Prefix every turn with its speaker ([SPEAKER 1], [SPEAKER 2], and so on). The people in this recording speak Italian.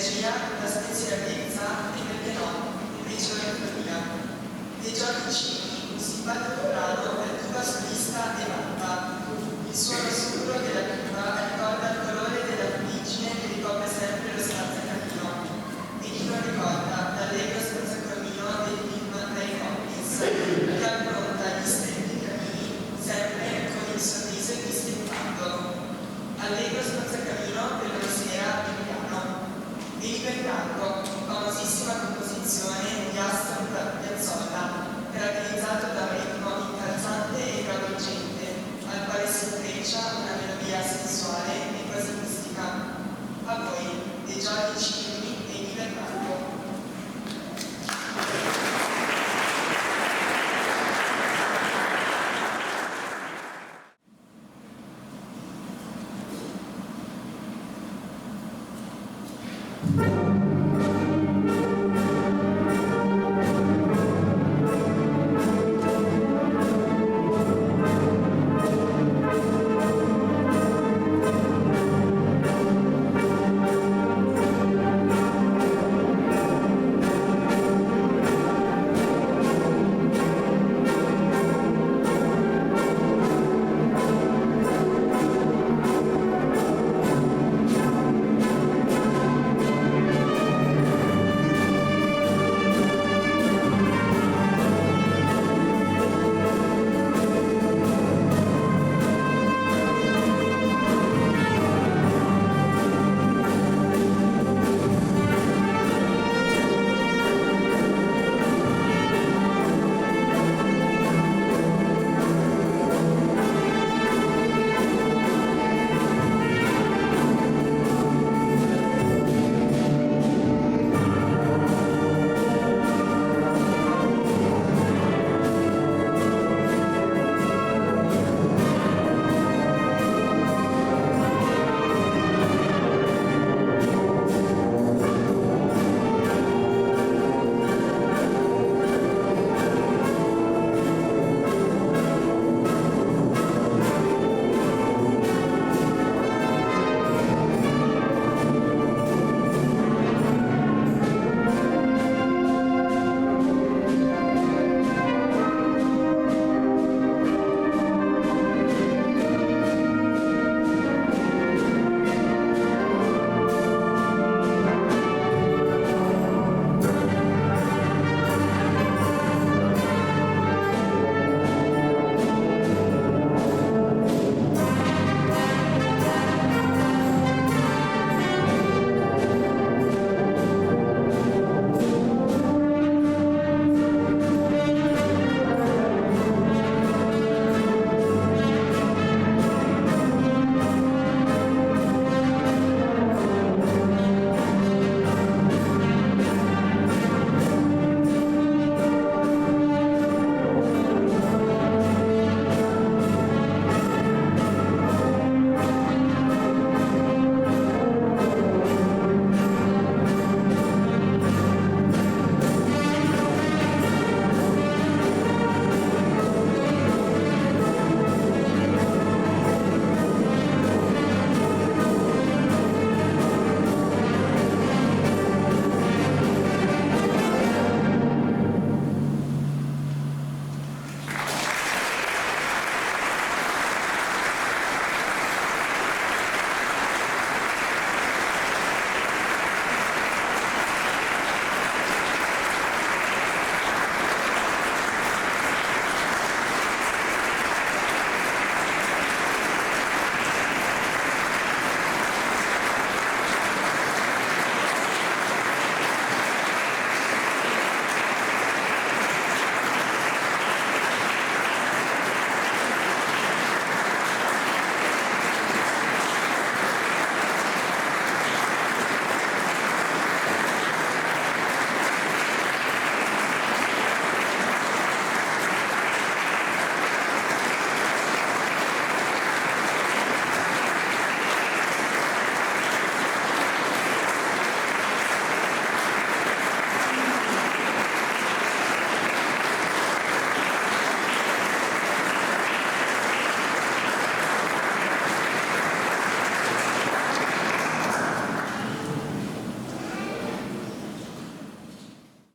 [SPEAKER 1] l'energia, la spensieratezza e perché no, invece l'economia. Dei Giorgi Cini, un simpatico brano per tuba solista e matta. Il suono sicuro della tuba ricorda il colore della fuligine che ricopre sempre lo spazzacamino. E chi non ricorda l'allegro spazzacamino del film Ray Hopkins, che affronta gli stretti camini sempre con il sorriso e distempato. Allegro spazzacamino per una sera di piano. E Libertango, famosissima composizione di Astor Piazzolla, caratterizzato da un ritmo incalzante e travolgente, al quale si intreccia una melodia sensuale e quasi mistica. A voi, dei Giorgi Cini e Libertango.
[SPEAKER 2] Thank